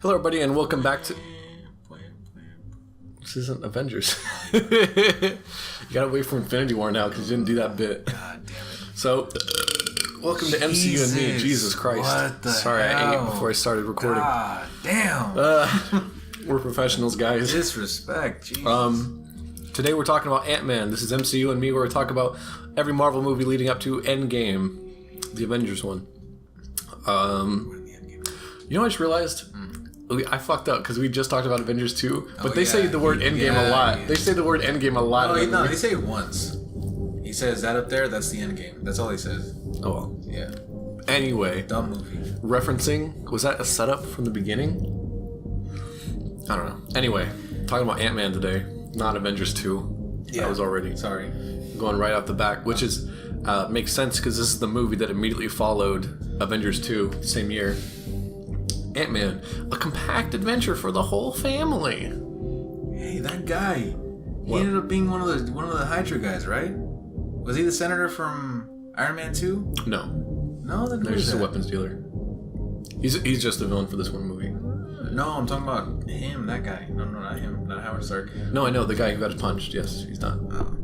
Hello, everybody, and welcome back to... This isn't Avengers. You gotta wait for Infinity War now, because you didn't do that bit. God damn it. So, welcome to MCU and me. Jesus Christ. What the Sorry, hell? I ate before I started recording. God damn. We're professionals, guys. Disrespect, Jesus. Today we're talking about Ant-Man. This is MCU and me, where we talk about every Marvel movie leading up to Endgame, the Avengers one. You know what I just realized? I fucked up because we just talked about Avengers 2, but they say the word Endgame a lot. Yeah. They say the word Endgame a lot. No, they say it once. He says that up there, that's the Endgame. That's all he says. Oh, well. Yeah. Anyway, Dumb movie. referencing, was that a setup from the beginning? I don't know. Anyway, talking about Ant-Man today, not Avengers 2. Yeah. I was already Sorry. going right off the back, which is makes sense because this is the movie that immediately followed Avengers 2 the same year. Ant-Man, a compact adventure for the whole family. Hey, that guy. He ended up being one of the Hydra guys, right? Was he the senator from Iron Man 2? No, No, then he's just a weapons dealer. He's just a villain for this one movie. No, I'm talking about him, that guy. No, not him, not Howard Stark. No, I know the guy who got punched. Yes, he's not. Oh.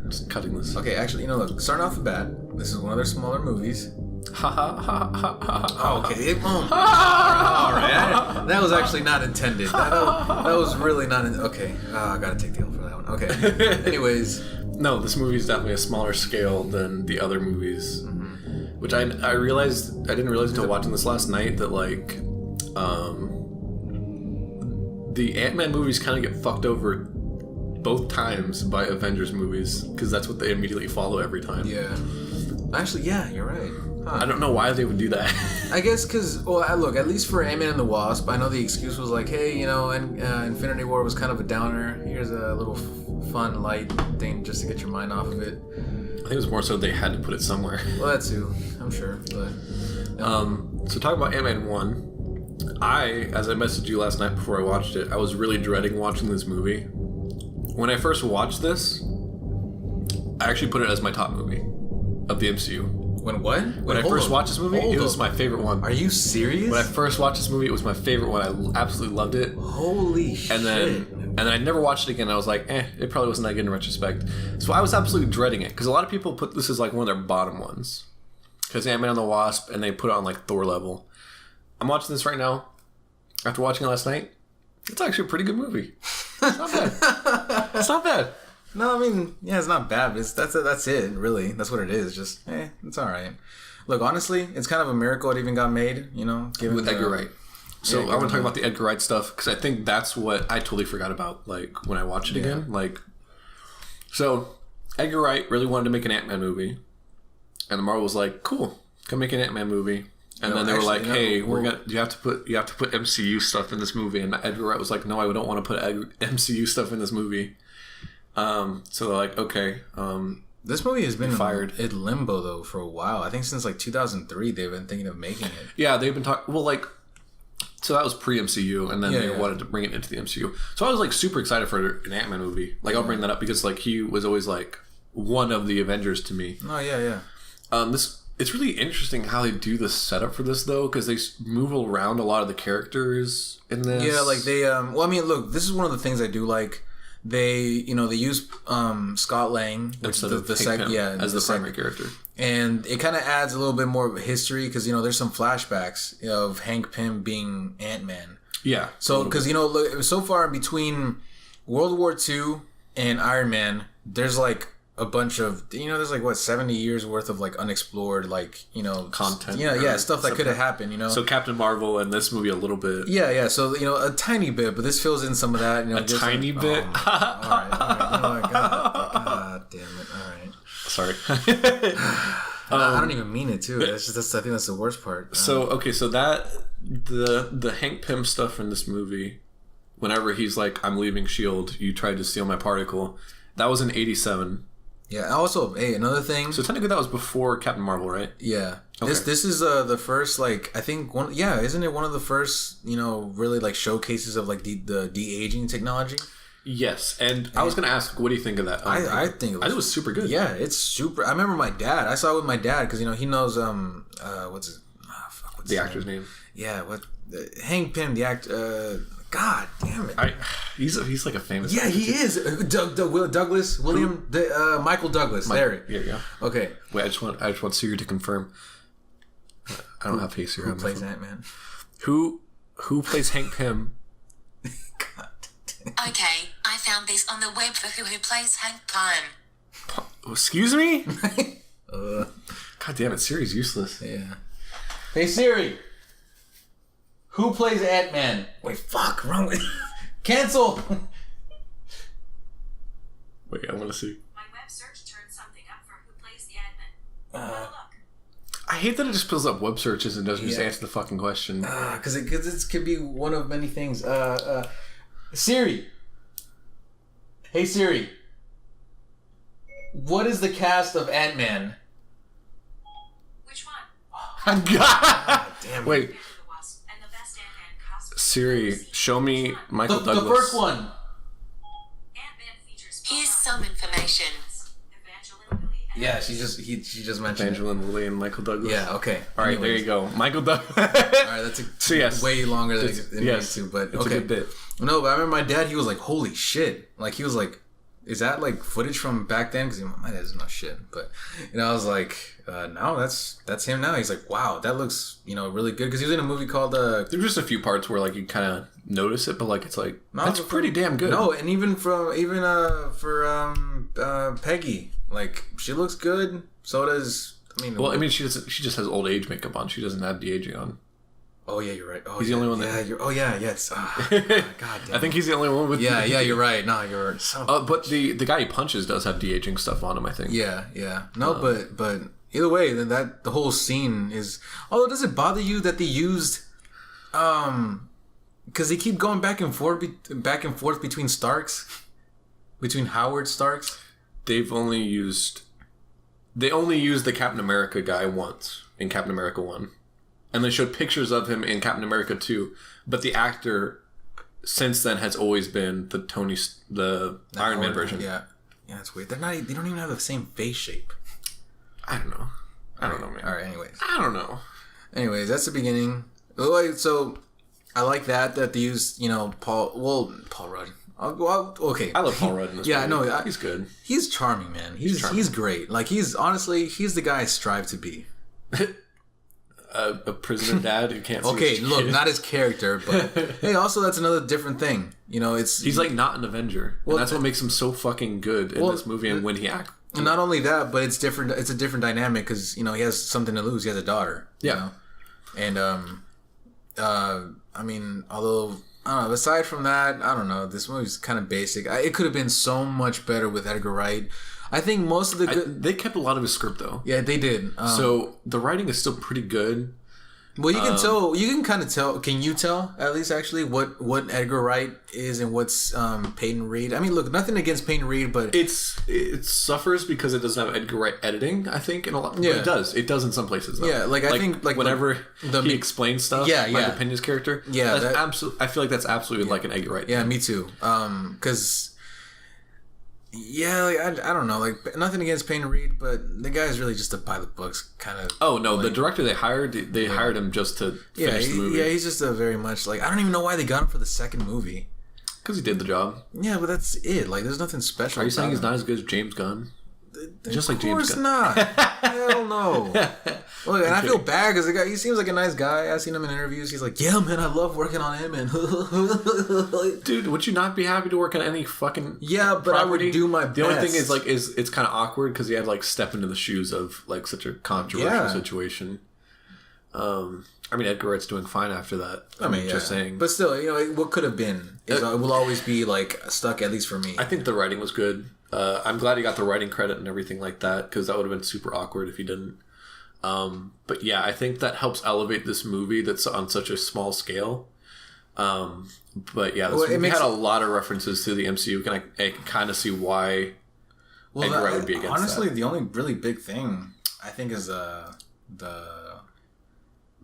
Just cutting this. Okay, actually, look, starting off the bat, this is one of their smaller movies. Ha ha ha ha ha. Oh, okay. All right. That was actually not intended. That was really not. Okay. I gotta take the L for that one. Okay. Anyways. No, this movie is definitely a smaller scale than the other movies. Which I realized, I didn't realize until watching this last night that, like, the Ant-Man movies kind of get fucked over both times by Avengers movies, because that's what they immediately follow every time. Yeah. Actually, yeah, you're right. Huh. I don't know why they would do that. I guess because, look, at least for Ant-Man and the Wasp, I know the excuse was like, hey, Infinity War was kind of a downer. Here's a little fun, light thing just to get your mind off of it. I think it was more so they had to put it somewhere. Well, that too, I'm sure. But So talking about Ant-Man 1, as I messaged you last night before I watched it, I was really dreading watching this movie. When I first watched this, I actually put it as my top movie of the MCU. When I first watched this movie, it was my favorite one. Are you serious? When I first watched this movie, it was my favorite one. I absolutely loved it. Holy shit. And then I never watched it again. I was like, it probably wasn't that good in retrospect. So I was absolutely dreading it, because a lot of people put this as like one of their bottom ones. Because Ant-Man and the Wasp, and they put it on like Thor level. I'm watching this right now. After watching it last night, it's actually a pretty good movie. It's not bad. It's not bad. No, I mean, yeah, it's not bad. But that's it, really. That's what it is. Just, it's all right. Look, honestly, it's kind of a miracle it even got made, given with Edgar Wright. So I want to talk about the Edgar Wright stuff, because I think that's what I totally forgot about, like, when I watched it again. Like, so Edgar Wright really wanted to make an Ant-Man movie, and the Marvel was like, cool, come make an Ant-Man movie. And then they were like, hey, you have to put MCU stuff in this movie. And Edgar Wright was like, no, I don't want to put MCU stuff in this movie. So they're like, okay. This movie has been fired in limbo, though, for a while. I think since, 2003, they've been thinking of making it. Yeah, they've been talking... Well, so that was pre-MCU, and then they wanted to bring it into the MCU. So I was, super excited for an Ant-Man movie. I'll bring that up because, he was always, one of the Avengers to me. Oh, yeah. It's really interesting how they do the setup for this, though, because they move around a lot of the characters in this. Yeah, they... look, this is one of the things I do like. They, they use Scott Lang, which instead of Hank Pym as the primary character, and it kind of adds a little bit more history because there's some flashbacks of Hank Pym being Ant-Man. Yeah. So because look, so far between World War II and Iron Man, there's a bunch of there's 70 years worth of unexplored content, stuff that could have happened, so Captain Marvel and this movie a little bit, so a tiny bit, but this fills in some of that, a tiny bit. All right. God damn it, all right, sorry. I don't even mean it too. I think that's the worst part. So that the Hank Pym stuff in this movie, whenever he's like, I'm leaving S.H.I.E.L.D., you tried to steal my particle, that was in 1987. Yeah. Also, hey, another thing. So technically, that was before Captain Marvel, right? Yeah. Okay. This is the first I think one. Yeah, isn't it one of the first really showcases of the de-aging technology? Yes, and I was gonna ask, what do you think of that? I think it was super good. Yeah, it's super. I remember my dad. I saw it with my dad because he knows what's the actor's name? Yeah, what? Hank Pym, the actor. God damn it! He's like a famous. Yeah, he is. Douglas William Michael Douglas. There. Yeah, yeah. Okay. Wait, I just want Siri to confirm. I don't have Siri. Who plays Ant-Man? Who plays Hank Pym? God. Okay, I found this on the web for who plays Hank Pym. Excuse me? God damn it, Siri's useless. Yeah. Hey Siri. Who plays Ant-Man? Wait, fuck, wrong with cancel. Wait, I want to see. My web search turned something up for who plays the Ant-Man. Look. I hate that it just pulls up web searches and doesn't just answer the fucking question. Because it could be one of many things. Siri. Hey Siri. What is the cast of Ant-Man? Which one? God damn it. Wait, And the best Ant-Man costume. Siri, show me Michael Douglas. The first one. Ant-Man features here's some information. Evangeline Lilly and Yeah, she just mentioned Evangeline Lilly and Michael Douglas. Yeah, okay. All right, there you go. Michael Douglas. All right, that's So, yes. way longer than It's- it yes, needs to, but it's okay. a good bit. No, but I remember my dad, he was like, holy shit. Like, he was like, is that like footage from back then? Because my dad doesn't know shit. But, I was like, no, that's him now. He's like, wow, that looks, really good. Because he was in a movie called... There's just a few parts where like you kind of notice it, but like it's like that's pretty damn good. No, and even for Peggy, like, she looks good. So does... she just has old age makeup on. She doesn't have de-aging on. Oh yeah, you're right. Oh, He's the only one that. Yeah, yes. God damn. I think he's the only one with. Yeah, you're right. No, you're right. But the guy he punches does have de-aging stuff on him, I think. Yeah. No, but either way, then the whole scene is. Although, does it bother you that they used, because they keep going back and forth between Starks, between Howard Starks. They only used the Captain America guy once in Captain America 1. And they showed pictures of him in Captain America 2. But the actor since then has always been the Iron Man version. Yeah, that's weird. They don't even have the same face shape. I don't know, man. All right, anyways. I don't know. Anyways, that's the beginning. So I like that they used, Paul Rudd. Okay. I love Paul Rudd in this movie. No, he's good. He's charming, man. He's great. Like, he's the guy I strive to be. A prisoner dad who can't see Okay, his look, kid. not his character, but hey, also that's another different thing. He's like not an Avenger. And that's what makes him so fucking good in this movie and when he acts. And not only that, but it's different. It's a different dynamic because he has something to lose. He has a daughter. Yeah. And although I don't know. Aside from that, I don't know. This movie's kind of basic. It could have been so much better with Edgar Wright. I think most of the they kept a lot of his script though. Yeah, they did. So the writing is still pretty good. Well, you can tell. You can kind of tell. Can you tell at least actually what Edgar Wright is and what's Peyton Reed? I mean, look, nothing against Peyton Reed, but it suffers because it doesn't have Edgar Wright editing. I think in a lot. Yeah, it does. It does in some places. Though. Yeah, I think whenever he explains stuff. Yeah, Michael Pena's character. Yeah, that's absolutely. I feel like that's absolutely like an Edgar Wright. Yeah, me too. Because. Yeah, I don't know, nothing against Peyton Reed, but the guy's really just a by the books kind of. Oh no, the director they hired him just to finish the movie. Yeah, he's just a very much I don't even know why they got him for the second movie. Because he did the job. Yeah, but that's it. There's nothing special. Are you saying he's not as good as James Gunn? Just like James Gunn. Of course not. Hell no. Look, and I feel bad because the guy, he seems like a nice guy. I've seen him in interviews. He's like, yeah, man, I love working on him. And dude, would you not be happy to work on any fucking but property? I would do my best. The only thing is it's kind of awkward because you had step into the shoes of such a controversial situation. Edgar Wright's doing fine after that. Just saying. But still, what could have been will always be stuck, at least for me. I think the writing was good. I'm glad he got the writing credit and everything like that because that would have been super awkward if he didn't. But yeah, I think that helps elevate this movie that's on such a small scale. But yeah, this movie had a lot of references to the MCU, and I can kind of see why Edgar Wright would be against honestly, that. the only really big thing I think is the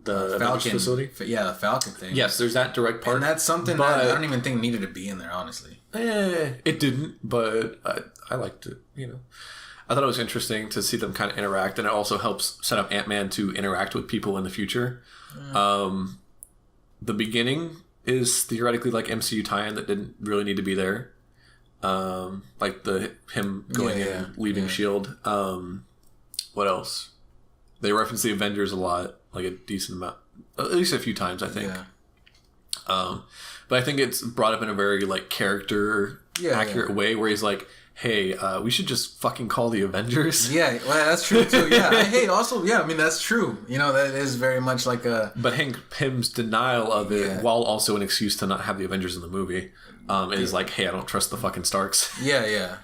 Falcon facility. Yeah, the Falcon thing. Yes, there's that direct part, and that's something that I don't even think needed to be in there. Honestly, it didn't, but I liked it. I thought it was interesting to see them kind of interact, and it also helps set up Ant-Man to interact with people in the future. The beginning is theoretically like MCU tie-in that didn't really need to be there. Like him going in and leaving S.H.I.E.L.D. What else? They reference the Avengers a lot, like a decent amount, at least a few times, I think. Yeah. But I think it's brought up in a very like character accurate way, where he's like, "Hey, we should just fucking call the Avengers." Yeah, well, that's true too. Yeah, hey, also, yeah, I mean that's true. You know, that is very much like a. But Hank Pym's denial of it, while also an excuse to not have the Avengers in the movie, is like, "Hey, I don't trust the fucking Starks." Yeah.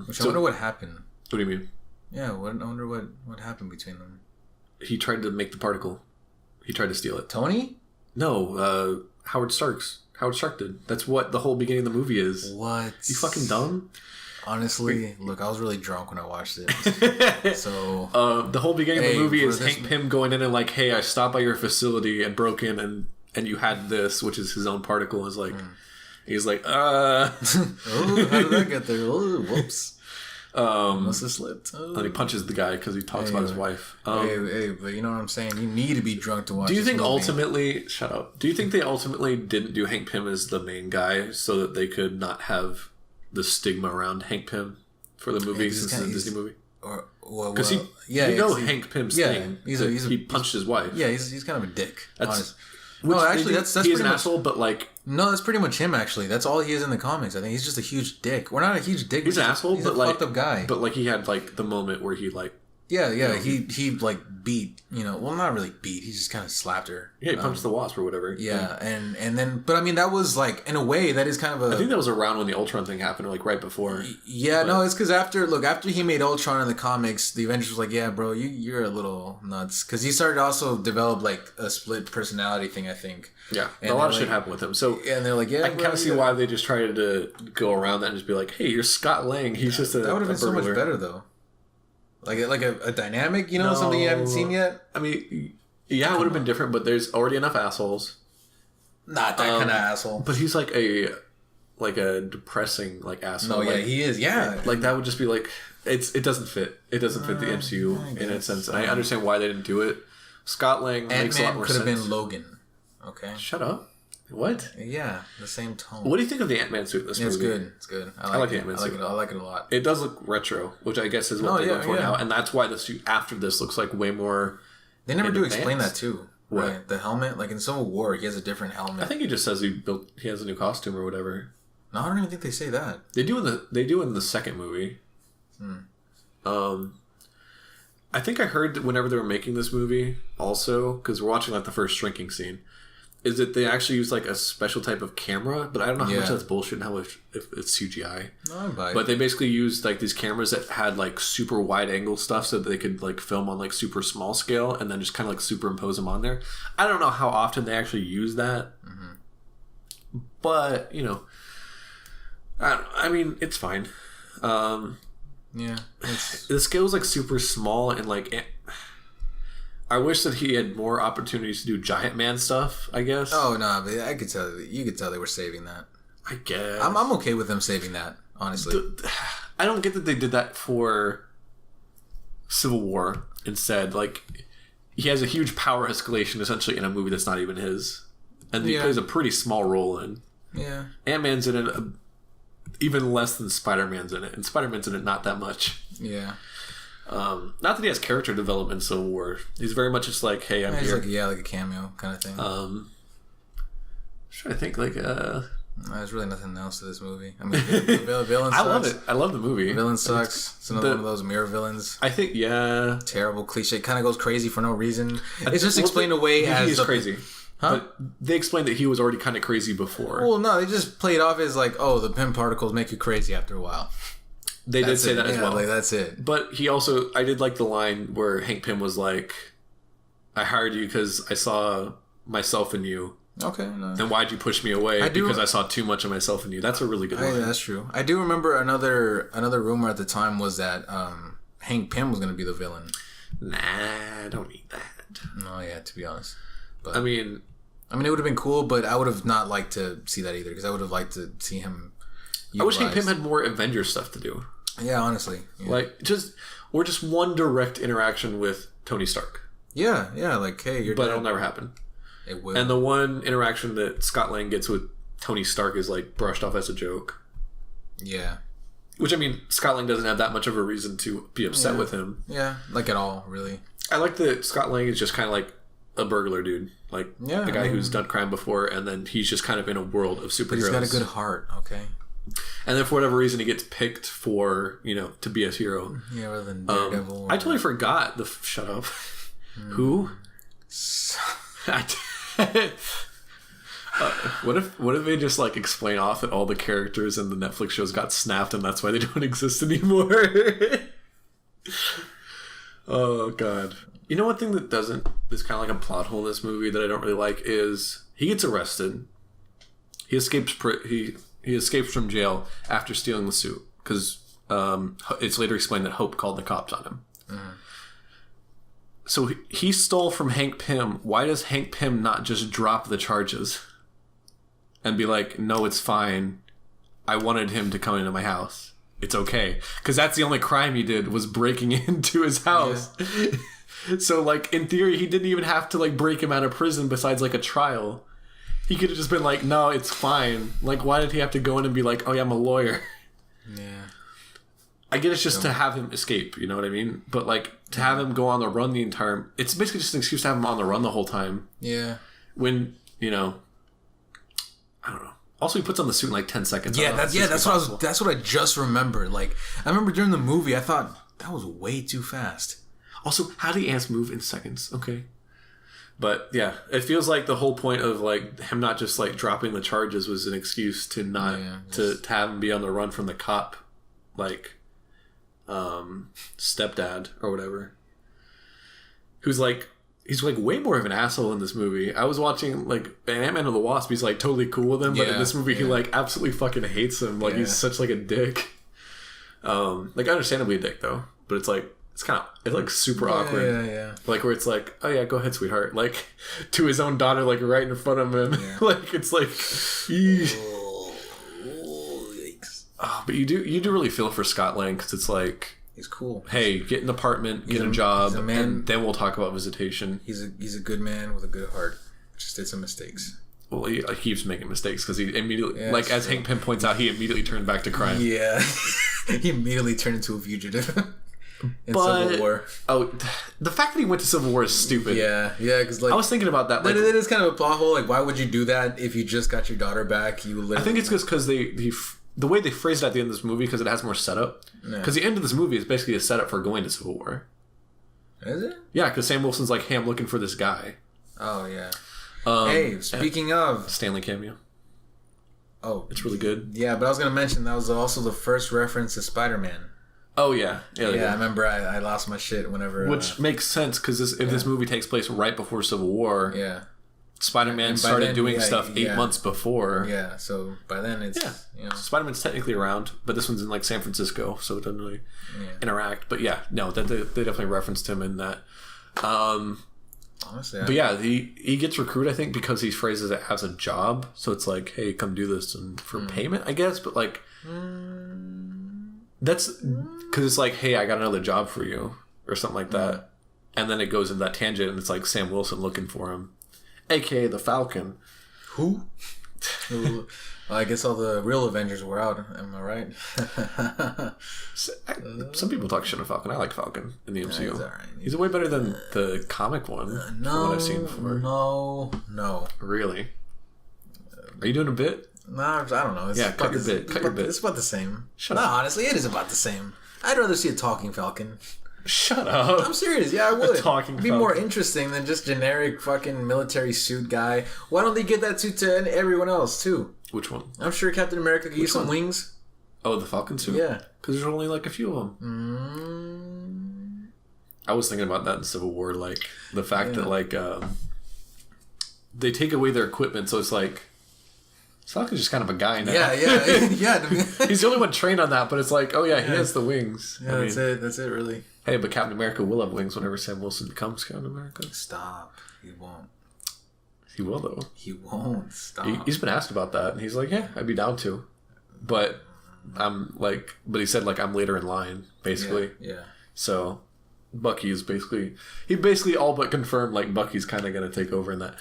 Which I wonder what happened. What do you mean? Yeah, I wonder what happened between them. He tried to make the particle. He tried to steal it. Tony? No, Howard Stark did. That's what the whole beginning of the movie is. What? You fucking dumb? Honestly, look, I was really drunk when I watched it. So the whole beginning of the movie is Hank Pym going in and like, "Hey, I stopped by your facility and broke in and you had this," which is his own particle. Is like, he's like, oh, how did that get there? Oh, whoops. Must have slipped. And he punches the guy because he talks about his wife. Hey, but you know what I'm saying? You need to be drunk to watch. Do you think movie. ultimately? Shut up. Do you think they ultimately didn't do Hank Pym as the main guy so that they could not have the stigma around Hank Pym for the movie since it's a Disney movie? Because Hank Pym's thing. He punched his wife. Yeah, he's kind of a dick. Actually, that's he's an asshole, but like. No, that's pretty much him. Actually, that's all he is in the comics. I think he's just a huge dick. We're not a huge dick. He's an asshole, he's but a like fucked up guy. But like he had like the moment where he like. Yeah. He like beat. Well, not really beat. He just kind of slapped her. Yeah, he punched the wasp or whatever. Yeah, and then, but I mean, that was like in a way that is kind of a. I think that was around when the Ultron thing happened, or like right before. Yeah, no, it's because after he made Ultron in the comics, the Avengers was like, "Yeah, bro, you're a little nuts," because he started to also develop like a split personality thing. I think. Yeah, and a lot of shit happened with him. So and they're like, "Yeah," I can kind of see why they just tried to go around that and just be like, "Hey, you're Scott Lang. He's just a." That would have been so much better though. Like a dynamic, something you haven't seen yet. I mean, yeah, it would have been different, but there's already enough assholes. Not that kind of asshole. But he's like a depressing like asshole. No, yeah, he is. Yeah, like that would just be like it doesn't fit. It doesn't fit the MCU in a sense, and I understand why they didn't do it. Scott Lang makes a lot more sense. Could have been Logan. Okay. Shut up. What? Yeah, the same tone. What do you think of the Ant-Man suit in this movie? It's good. I like the Ant-Man suit. I like it a lot. It does look retro, which I guess is what they're going for now, and that's why the suit after this looks like way more. They never do explain that too. What? Right? The helmet, like in Civil War, he has a different helmet. I think he just says he has a new costume or whatever. No, I don't even think they say that. They do in the second movie. I think I heard that whenever they were making this movie, also because we're watching like the first shrinking scene, is that they actually use like a special type of camera, but I don't know how much that's bullshit and how much if it's CGI. No, I buy it. But they basically used like these cameras that had like super wide angle stuff so that they could like film on like super small scale and then just kind of like superimpose them on there. I don't know how often they actually use that, but I mean it's fine. Yeah, the scale's like super small and like. I wish that he had more opportunities to do giant man stuff, I guess. Oh, no, but I could tell. You could tell they were saving that. I guess. I'm okay with them saving that, honestly. I don't get that they did that for Civil War instead. Like, he has a huge power escalation, essentially, in a movie that's not even his. And he plays a pretty small role in. Yeah. Ant-Man's in it even less than Spider-Man's in it. And Spider-Man's in it not that much. Yeah. Not that he has character development in Civil War. He's very much just like, hey, I'm here. Like a cameo kind of thing. I'm trying to think, there's really nothing else to this movie. I mean, the villain sucks. I love it. I love the movie. The villain sucks. It's another one of those mirror villains. I think, yeah. Terrible cliche. Kind of goes crazy for no reason. It's just explained away as... He's crazy. Huh? But they explained that he was already kind of crazy before. Well, no, they just played off as like, oh, the Pym particles make you crazy after a while. They did say that as well. Like, that's it. But he also... I did like the line where Hank Pym was like, I hired you because I saw myself in you. Okay. No. And why'd you push me away? Because I saw too much of myself in you. That's a really good line. Yeah, that's true. I do remember another rumor at the time was that Hank Pym was going to be the villain. Nah, I don't need that. No, yeah, to be honest. But I mean, it would have been cool, but I would have not liked to see that either because I would have liked to see him... I wish Hank Pym had more Avengers stuff to do. Yeah, honestly. Yeah. Like, just one direct interaction with Tony Stark. Yeah, like, hey, you're But dead. it'll never happen. It will. And the one interaction that Scott Lang gets with Tony Stark is, like, brushed off as a joke. Yeah. Which, I mean, Scott Lang doesn't have that much of a reason to be upset with him. Yeah, like at all, really. I like that Scott Lang is just kind of like a burglar dude. Like, Yeah, a guy who's done crime before, and then he's just kind of in a world of superheroes. But he's got a good heart, okay? And then for whatever reason, he gets picked for, to be a hero. Yeah, rather than Daredevil. I totally forgot the... Shut up. Who? What if they just like explain off that all the characters in the Netflix shows got snapped and that's why they don't exist anymore? Oh god. You know, one thing that is kind of like a plot hole in this movie that I don't really like is he gets arrested. He escapes he escapes from jail after stealing the suit because it's later explained that Hope called the cops on him. So he stole from Hank Pym. Why does Hank Pym not just drop the charges and be like, no, it's fine. I wanted him to come into my house. It's okay. Because that's the only crime he did was breaking into his house. Yeah. So, like, in theory, he didn't even have to, like, break him out of prison besides, like, a trial. He could have just been like, no, it's fine. Like, why did he have to go in and be like, oh, yeah, I'm a lawyer? Yeah. I get it's just to have him escape, you know what I mean? But, like, to have him go on the run the entire... It's basically just an excuse to have him on the run the whole time. Yeah. When, I don't know. Also, he puts on the suit in, like, 10 seconds. Yeah, that's what I just remembered. Like, I remember during the movie, I thought, that was way too fast. Also, how do the ants move in seconds? Okay. But, yeah, it feels like the whole point of, like, him not just, like, dropping the charges was an excuse to not... to have him be on the run from the cop, like... stepdad or whatever, who's like he's like way more of an asshole in this movie. I was watching like Ant-Man and the Wasp. He's like totally cool with him, but in this movie he like absolutely fucking hates him. Like he's such like a dick. Like understandably a dick though, but it's like super awkward. Yeah. Like where it's like, oh yeah, go ahead, sweetheart. Like to his own daughter, like right in front of him. Yeah. Like it's like. But you do really feel for Scott Lang because it's like he's cool. Hey, get an apartment, get a job, and then we'll talk about visitation. He's a good man with a good heart. Just did some mistakes. Well, he keeps making mistakes because he immediately, like as Hank Pym points out, he immediately turned back to crime. Yeah, he immediately turned into a fugitive in Civil War. Oh, the fact that he went to Civil War is stupid. Yeah, because like I was thinking about that. Like, it is kind of a plot hole. Like, why would you do that if you just got your daughter back? I think it's just because the way they phrased it at the end of this movie, because it has more setup. Because the end of this movie is basically a setup for going to Civil War. Is it? Yeah, because Sam Wilson's like, hey, I'm looking for this guy. Oh, yeah. Hey, speaking of... Stanley cameo. Oh. It's really good. Yeah, but I was going to mention that was also the first reference to Spider-Man. Oh, yeah. Yeah, I remember I lost my shit whenever... Which makes sense, because if this movie takes place right before Civil War... Yeah. Spider-Man started doing stuff 8 months before. Yeah, so by then it's... Yeah. Spider-Man's technically around, but this one's in like San Francisco, so it doesn't really interact. But yeah, no, they definitely referenced him in that. Honestly, but yeah, he gets recruited, I think, because he phrases it as a job. So it's like, hey, come do this and for payment, I guess. But like, that's because it's like, hey, I got another job for you or something like that. And then it goes into that tangent and it's like Sam Wilson looking for him. AKA the Falcon. Who? Well, I guess all the real Avengers were out. Am I right? Some people talk shit on Falcon. I like Falcon in the MCU. He's all right. He's way better than the comic one. No, from what I've seen before. No. Really? Are you doing a bit? No, I don't know. Cut your bit. It's about the same. Shut up. Honestly, it is about the same. I'd rather see a talking Falcon. Shut up. I'm serious. Yeah, I would. It'd be more interesting than just generic fucking military suit guy. Why don't they give that suit to everyone else too? Which one? I'm sure Captain America could use some wings. Oh, the Falcon suit? Yeah. Because there's only like a few of them. I was thinking about that in Civil War, like the fact that like they take away their equipment, so it's like Falcon's just kind of a guy now. Yeah. He's the only one trained on that, but it's like, oh yeah, he has the wings. Yeah, that's it really. Hey, but Captain America will have wings whenever Sam Wilson becomes Captain America. Stop. He won't. He will, though. He won't. Stop. He's been asked about that, and he's like, yeah, I'd be down to. But I'm like, but he said like I'm later in line, basically. Yeah. So Bucky is he basically all but confirmed like Bucky's kind of gonna take over in that.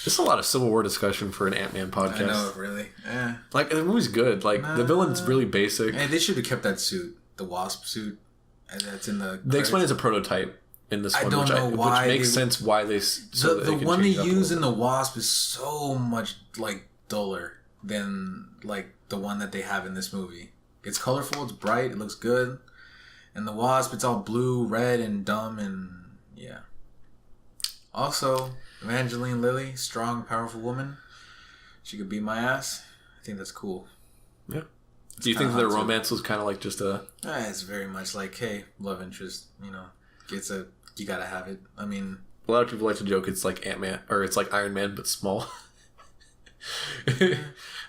It's a lot of Civil War discussion for an Ant-Man podcast. I know, really. Yeah. Like the movie's good. Like the villain's really basic. Hey, they should have kept that suit, the Wasp suit, and that's in the. They explain it's a prototype in this one, I don't know why which makes sense why they. The one they use in the Wasp is so much like duller than like the one that they have in this movie. It's colorful, it's bright, it looks good, and the Wasp, it's all blue, red, and dumb, and yeah. Also, Evangeline Lilly, strong, powerful woman. She could beat my ass. I think that's cool. Yeah. Do you think their romance was kind of like just a? It's very much like, hey, love interest. You know, you gotta have it. I mean, a lot of people like to joke it's like Ant-Man or it's like Iron Man but small.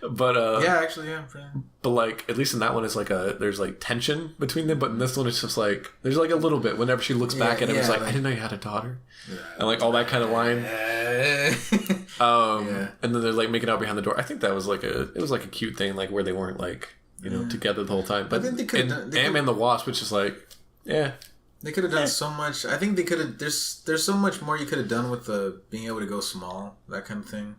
But yeah, actually, yeah. But like at least in that one, it's like there's like tension between them. But in this one, it's just like there's like a little bit. Whenever she looks back at him, it's like I didn't know you had a daughter, and like all that kind of line. And then they're like making out behind the door. I think that was like it was like a cute thing, like where they weren't like together the whole time. But then Ant-Man the Wasp, which is like they could have done so much. I think they could have. There's so much more you could have done with the being able to go small, that kind of thing.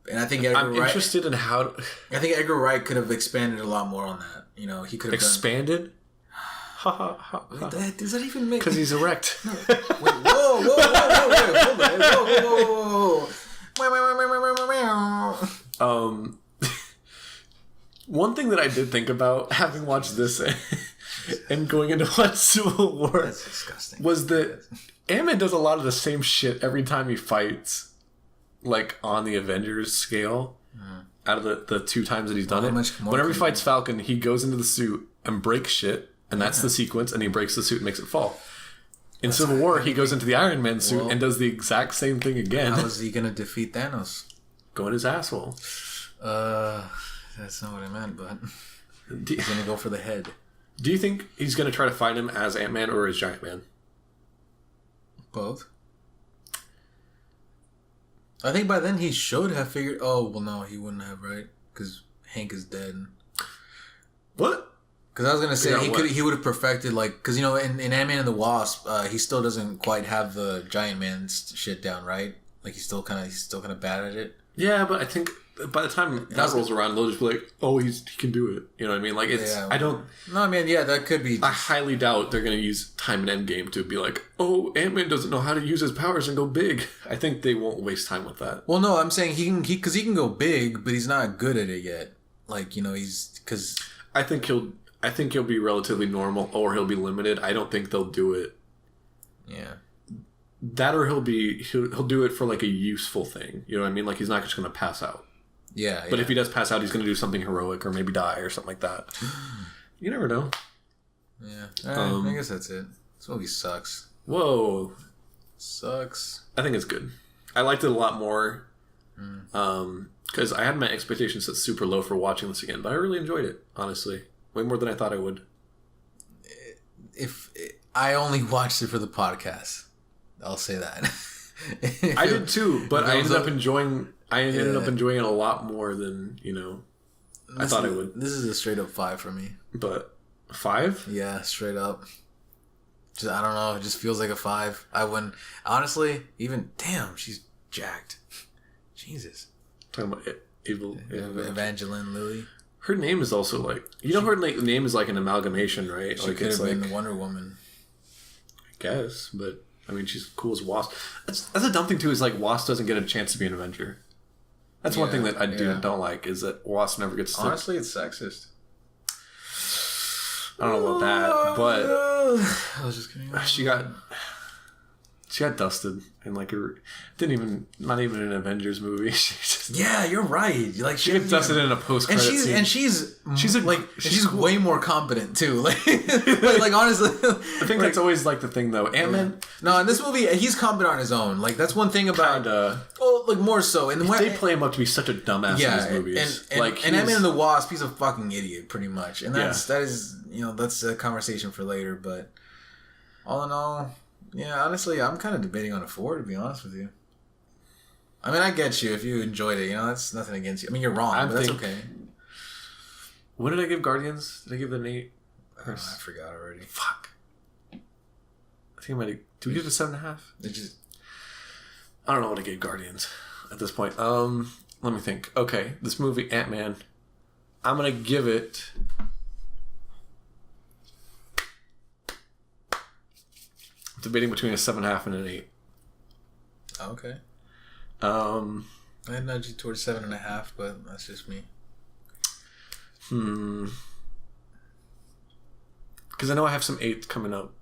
And I think I'm interested in how. I think Edgar Wright could have expanded a lot more on that. You know, he could have expanded. Does that even make? Because he's erect. No. Wait, whoa, one thing that I did think about having watched this and going into watch Civil War That's disgusting. Was that Ant-Man does a lot of the same shit every time he fights. Like on the Avengers scale, out of the two times that he's done it, whenever he fights Falcon, he goes into the suit and breaks shit, and that's the sequence, and he breaks the suit and makes it fall. In Civil War, he goes into the Iron Man suit and does the exact same thing again. How is he gonna defeat Thanos? Go in his asshole. That's not what I meant, but he's gonna go for the head. Do you think he's gonna try to fight him as Ant-Man or as Giant Man? Both. I think by then he should have figured. Oh well, no, he wouldn't have, right? Because Hank is dead. What? Because I was gonna say he would have perfected because in Ant-Man and the Wasp, he still doesn't quite have the Giant Man shit down, right? Like he's still kind of bad at it. Yeah, but I think by the time that rolls around, they'll just be like, "Oh, he can do it." You know what I mean? Like it's. Yeah, I don't. No, I mean, yeah, that could be. I highly doubt they're going to use time and Endgame to be like, "Oh, Ant-Man doesn't know how to use his powers and go big." I think they won't waste time with that. Well, no, I'm saying he can go big, but he's not good at it yet. Like he's because. I think he'll be relatively normal, or he'll be limited. I don't think they'll do it. Yeah. That or he'll do it for like a useful thing. You know what I mean? Like he's not just going to pass out. Yeah. But if he does pass out, he's going to do something heroic or maybe die or something like that. You never know. Yeah. I guess that's it. This movie sucks. Whoa. Sucks. I think it's good. I liked it a lot more. Because I had my expectations set super low for watching this again, but I really enjoyed it, honestly. Way more than I thought I would. If I only watched it for the podcast. I'll say that. I did too, but I ended up enjoying it a lot more than, I thought I would. This is a straight up 5 for me. But 5? Yeah, straight up. Just I don't know, it just feels like a 5. I wouldn't honestly, even damn, she's jacked. Jesus. Talking about Evangeline Lilly. Her name is also like her name is like an amalgamation, right? She like could it's have like been Wonder Woman. I guess, but I mean, she's cool as Wasp. That's a dumb thing too. Is like Wasp doesn't get a chance to be an Avenger. That's one thing that I don't like is that Wasp never gets to. Honestly, it's sexist. I don't know about that, but I was just kidding. She got dusted in like not even an Avengers movie. Yeah, you're right. Like she gets dusted in a post-credit scene. And she's cool. Way more competent too. Like honestly, I think that's always like the thing though. Ant-Man. No, in this movie, he's competent on his own. Like that's one thing about. Like more so. And they play him up to be such a dumbass in his movies. And Ant-Man and the Wasp, he's a fucking idiot, pretty much. And that is that's a conversation for later. But all in all. Yeah, honestly, I'm kind of debating on a 4, to be honest with you. I mean, I get you if you enjoyed it. That's nothing against you. I mean, you're wrong, but that's okay. What did I give Guardians? Did I give it an 8? I forgot already. Fuck. I think I might have... Did we give it a 7.5? It just... I don't know what I gave Guardians at this point. Let me think. Okay, this movie, Ant-Man. I'm going to give it... I'm debating between a 7.5 and an 8. Okay. I nudge you towards 7.5, but that's just me. Because I know I have some 8s coming up.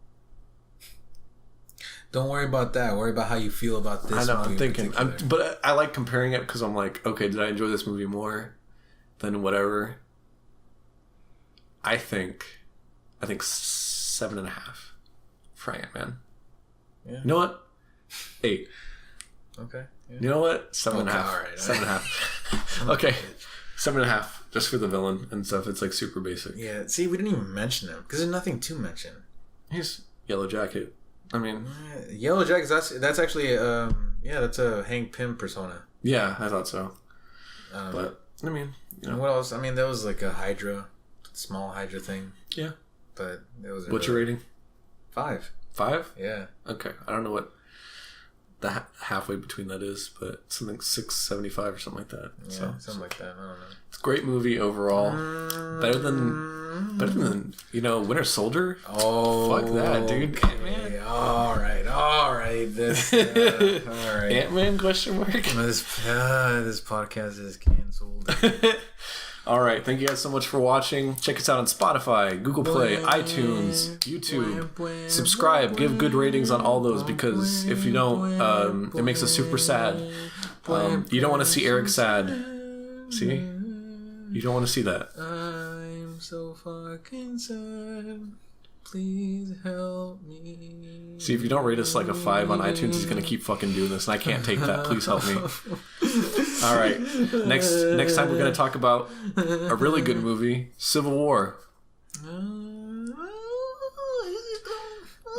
Don't worry about that. Worry about how you feel about this. I know. I'm thinking, but I like comparing it because I'm like, okay, did I enjoy this movie more than whatever? I think 7.5 for Ant-Man. Yeah. You know what? 8. Okay. Yeah. You know what? 7.5. Okay, all right. 7.5. Okay, 7.5 just for the villain and stuff. It's like super basic. Yeah. See, we didn't even mention him because there's nothing to mention. He's Yellow Jacket. I mean, Yellow Jackets. That's actually that's a Hank Pym persona. Yeah, I thought so. But I mean, what else? I mean, there was like a Hydra, small Hydra thing. Yeah, but it was. What's your rating? 5. 5? Yeah. Okay, I don't know what the halfway between that is, but something 6.75 or something like that. Yeah, so something like that. I don't know. It's a great movie overall. Better than Winter Soldier. Oh, fuck that, dude. Okay. All right. This. All right. Ant-Man ? This podcast is canceled. All right. Thank you guys so much for watching. Check us out on Spotify, Google Play, iTunes, YouTube. Subscribe. Give good ratings on all those because if you don't, it makes us super sad. You don't want to see Eric sad. See? You don't want to see that. I'm so fucking sad. Please help me. See, if you don't rate us like a 5 on iTunes, he's gonna keep fucking doing this, and I can't take that. Please help me. All right, next time we're gonna talk about a really good movie, Civil War.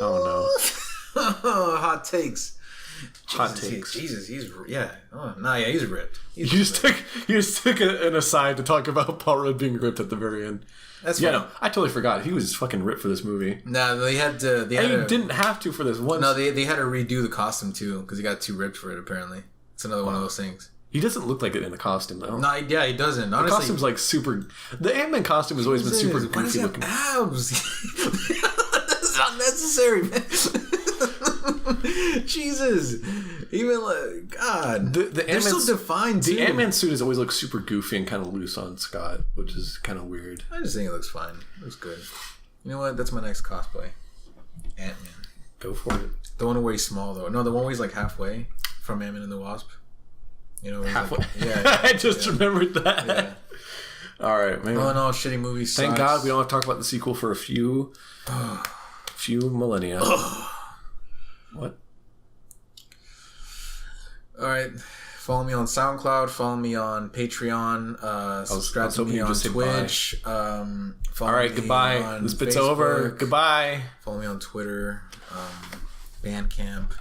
Oh no! Hot takes. Hot takes. Jesus, he's he's ripped. You just took an aside to talk about Paul Rudd being ripped at the very end. That's funny. No, I totally forgot. He was fucking ripped for this movie. No, they had to. Didn't have to for this one. No, they had to redo the costume too because he got too ripped for it. Apparently, it's another one of those things. He doesn't look like it in the costume though. No, yeah, he doesn't. Honestly, the costume's like super. The Ant-Man costume has always been super goofy looking. Abs. That's not necessary, man. Jesus, even like God, they're so defined too. The Ant-Man suit has always looked super goofy and kind of loose on Scott, which is kind of weird. I just think it looks fine. It looks good. You know what? That's my next cosplay. Ant-Man. Go for it. The one where he's small though. No, the one where he's like halfway from Ant-Man and the Wasp. You know, halfway. Like, yeah, I just remembered that. Yeah. All right, man. Oh no, shitty movie. Thank God we don't have to talk about the sequel for a few millennia. What? All right. Follow me on SoundCloud. Follow me on Patreon. Subscribe to me on Twitch. All right. Goodbye. This bit's over. Goodbye. Follow me on Twitter. Bandcamp.